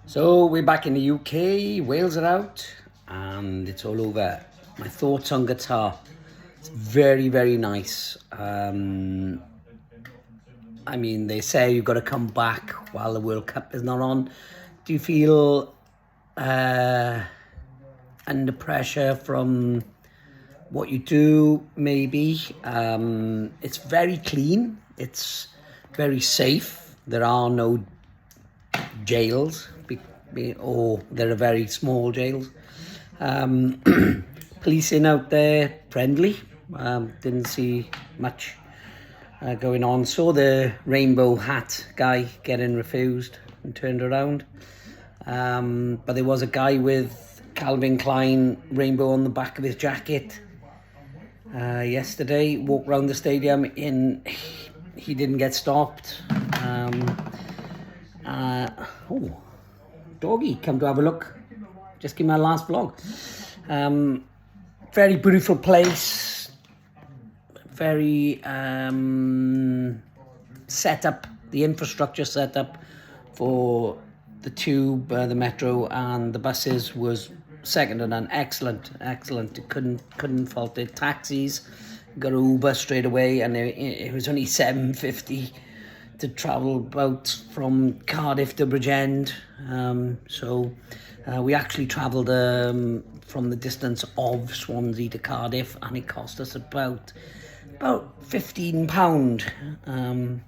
So we're back in the UK, Wales are out, and it's all over. My thoughts on Qatar. It's very, very nice. I mean, they say you've got to come back while the World Cup is not on. Do you feel under pressure from what you do? Maybe. It's very clean. It's very safe. There are no jails, or there are very small jails. Policing out there, friendly. Didn't see much going on. Saw the rainbow hat guy getting refused and turned around. But there was a guy with Calvin Klein rainbow on the back of his jacket yesterday. Walked around the stadium and he didn't get stopped. Doggy, come to have a look. Just give my last vlog. Very beautiful place. Very set up, the infrastructure set up for the tube, the metro and the buses was second to none. Excellent. Couldn't fault it. Taxis, got an Uber straight away, and it was only $7.50 to travel about from Cardiff to Bridgend. So we actually travelled from the distance of Swansea to Cardiff, and it cost us about £15. And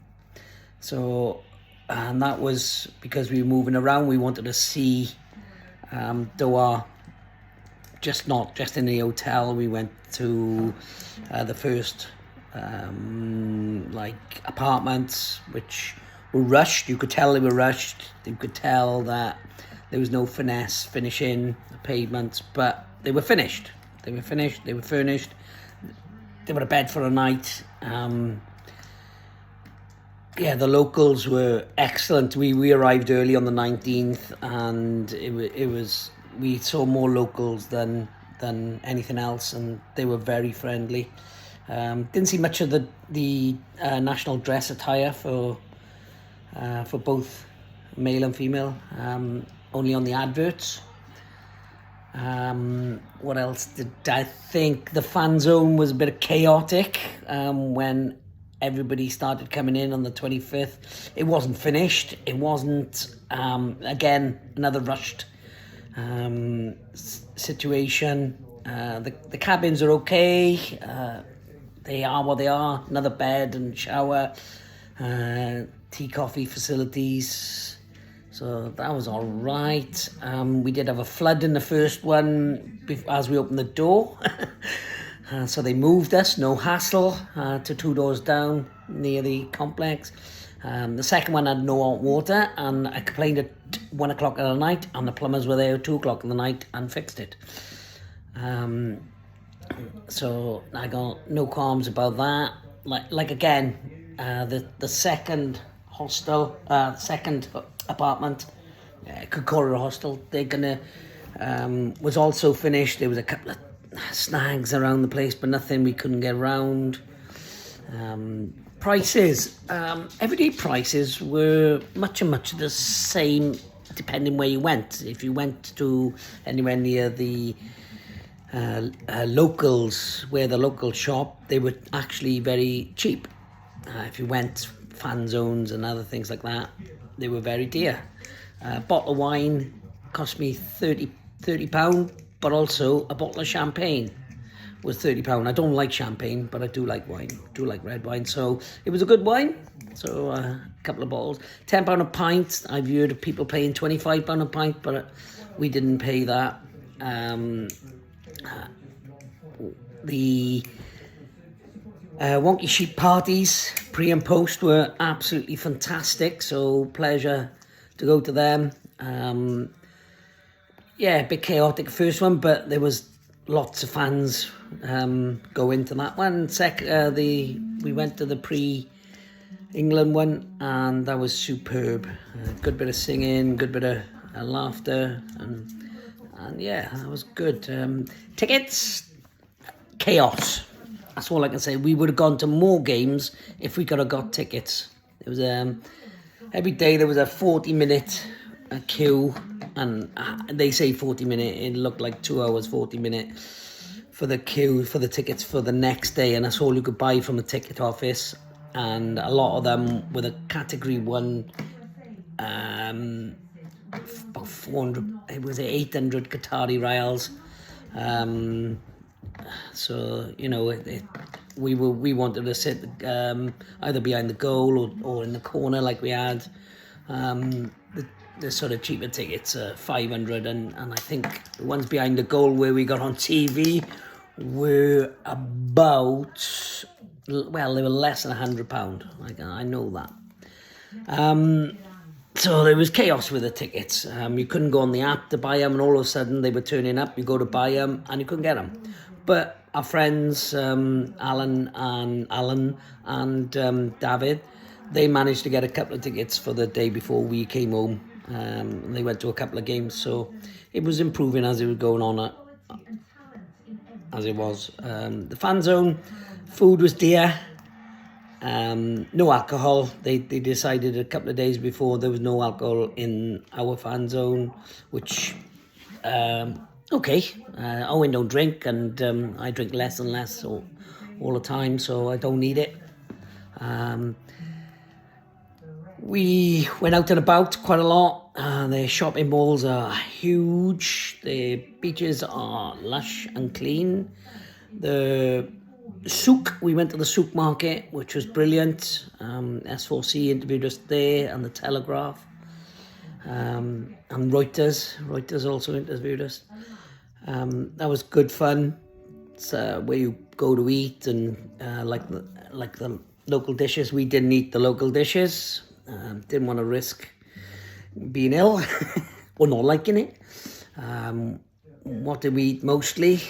that was because we were moving around. We wanted to see Doha, not just in the hotel. We went to the first apartments, which were rushed. You could tell they were rushed. You could tell that there was no finesse finishing the pavements, but they were finished. They were furnished. They were a bed for a night. The locals were excellent. We arrived early on the 19th, and we saw more locals than anything else, and they were very friendly. Didn't see much of the national dress attire for both male and female, only on the adverts. What else did I think? The fan zone was a bit chaotic when everybody started coming in on the 25th. It wasn't finished. It wasn't, again, another rushed situation. The cabins are okay. They are what they are. Another bed and shower, tea, coffee facilities. So that was all right. We did have a flood in the first one as we opened the door. So they moved us, no hassle, to 2 doors down near the complex. The second one had no hot water, and I complained at 1 o'clock in the night, and the plumbers were there at 2 o'clock in the night and fixed it. So I got no qualms about that. Like again, the second hostel, second apartment, could call it a hostel. They're gonna was also finished. There was a couple of snags around the place, but nothing we couldn't get around. Prices, everyday prices were much the same depending where you went. If you went to anywhere near the locals, where the locals shop, they were actually very cheap. If you went fan zones and other things like that, they were very dear. Bottle of wine cost me £30, but also a bottle of champagne was £30. I don't like champagne, but I do like wine. I do like red wine, so it was a good wine. So a couple of bottles, £10 a pint. I've heard of people paying £25 a pint, but we didn't pay that. The wonky sheep parties, pre and post, were absolutely fantastic. So pleasure to go to them. A bit chaotic first one, but there was lots of fans go into that one. We went to the pre-England one, and that was superb. Good bit of singing, good bit of laughter, and that was good. Tickets, chaos. That's all I can say. We would have gone to more games if we could have got tickets. It was every day there was a 40-minute queue and they say 40-minute. It looked like 2 hours, 40-minute for the queue for the tickets for the next day, and that's all you could buy from the ticket office. And a lot of them with a category 1, about 400, it was 800 Qatari Rials. So, you know, we wanted to sit either behind the goal or in the corner like we had. The sort of cheaper tickets are 500, and I think the ones behind the goal where we got on TV were about, well, they were less than £100. Like, I know that. So there was chaos with the tickets. You couldn't go on the app to buy them, and all of a sudden they were turning up. You go to buy them, and you couldn't get them. But our friends, Alan and David, they managed to get a couple of tickets for the day before we came home. And they went to a couple of games, so it was improving as it was going on, as it was. The fan zone, food was dear. No alcohol. They decided a couple of days before there was no alcohol in our fan zone, which okay. Owen don't drink, and I drink less and less all the time, so I don't need it. We went out and about quite a lot. The shopping malls are huge. The beaches are lush and clean. The souk, we went to the souk market, which was brilliant. S4C interviewed us there, and the Telegraph, and Reuters also interviewed us. That was good fun. It's where you go to eat, and like the local dishes. We didn't eat the local dishes. Didn't want to risk being ill or not liking it. What did we eat mostly?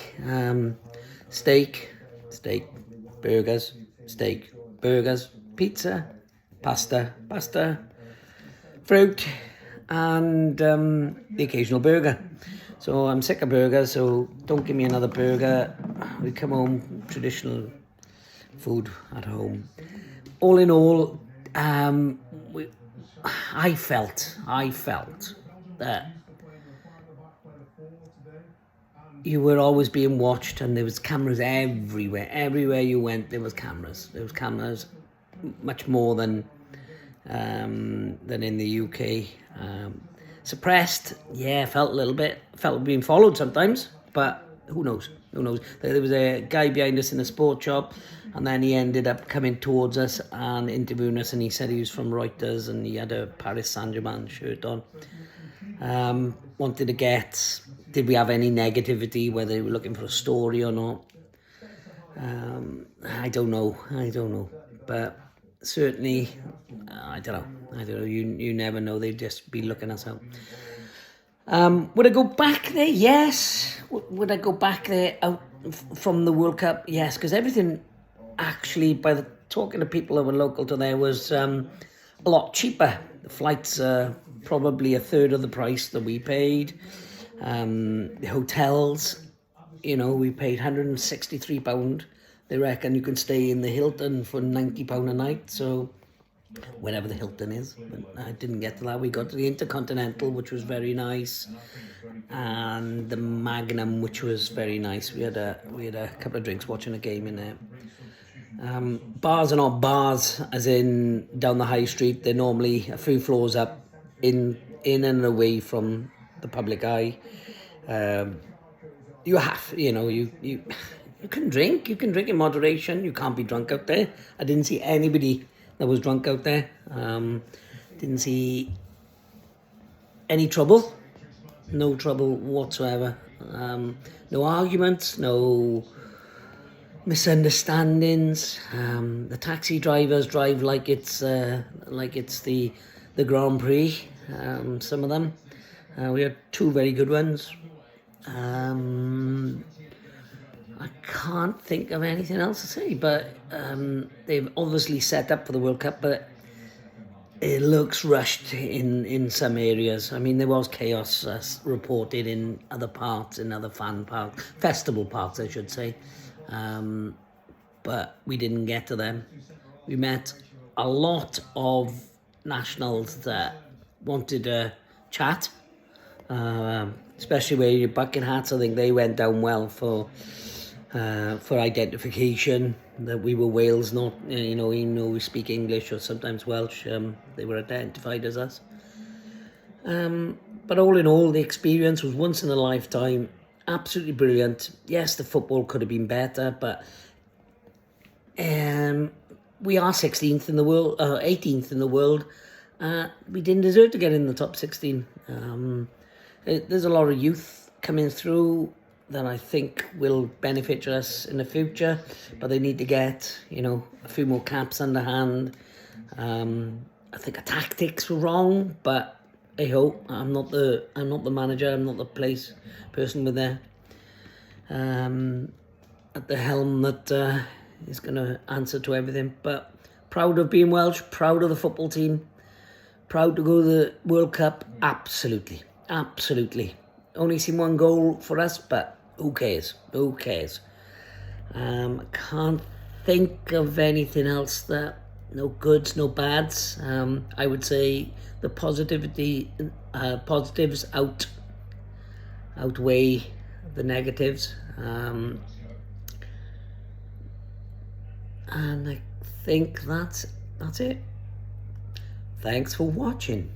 Steak, burgers, pizza, pasta, fruit, and the occasional burger. So I'm sick of burgers, so don't give me another burger. We come home, traditional food at home. All in all, I felt that you were always being watched, and there was cameras everywhere. Everywhere you went, there was cameras. There was cameras, much more than in the UK. Suppressed, yeah, felt a little bit. Felt being followed sometimes, but who knows? There was a guy behind us in the sports shop, and then he ended up coming towards us and interviewing us, and he said he was from Reuters, and he had a Paris Saint-Germain shirt on. Wanted to get, did we have any negativity, whether they were looking for a story or not? I don't know. But certainly, I don't know. You never know. They'd just be looking us out. Would I go back there? Yes. Would I go back there out from the World Cup? Yes, because everything actually, talking to people that were local to there, was a lot cheaper. The flights are probably a third of the price that we paid. The hotels, we paid £163. They reckon you can stay in the Hilton for £90 a night. So wherever the Hilton is. But I didn't get to that. We got to the Intercontinental, which was very nice, and the Magnum, which was very nice. We had a couple of drinks watching a game in there. Bars are not bars, as in down the high street. They're normally a few floors up, in and away from the public eye. You have, you can drink. You can drink in moderation. You can't be drunk out there. I didn't see anybody that was drunk out there. Didn't see any trouble. No trouble whatsoever. No arguments, no misunderstandings. The taxi drivers drive like it's the Grand Prix. Some of them. We had two very good ones. I can't think of anything else to say, but they've obviously set up for the World Cup, but it looks rushed in some areas. I mean, there was chaos reported in other parts, in other festival parts, I should say. But we didn't get to them. We met a lot of nationals that wanted to chat. Especially where your bucket hats. I think they went down well for identification that we were Wales, not even though we speak English or sometimes Welsh, they were identified as us. But all in all, the experience was once in a lifetime, absolutely brilliant. Yes, the football could have been better, but we are 16th in the world, 18th in the world. We didn't deserve to get in the top 16. There's a lot of youth coming through that I think will benefit us in the future, but they need to get, a few more caps underhand. I think the tactics were wrong, but hey ho, I'm not the manager, I'm not the person with there at the helm that is going to answer to everything. But proud of being Welsh, proud of the football team, proud to go to the World Cup. Absolutely. Only seen one goal for us, but who cares? Can't think of anything else that, no goods, no bads. I would say the positives outweigh the negatives. And I think that's it. Thanks for watching.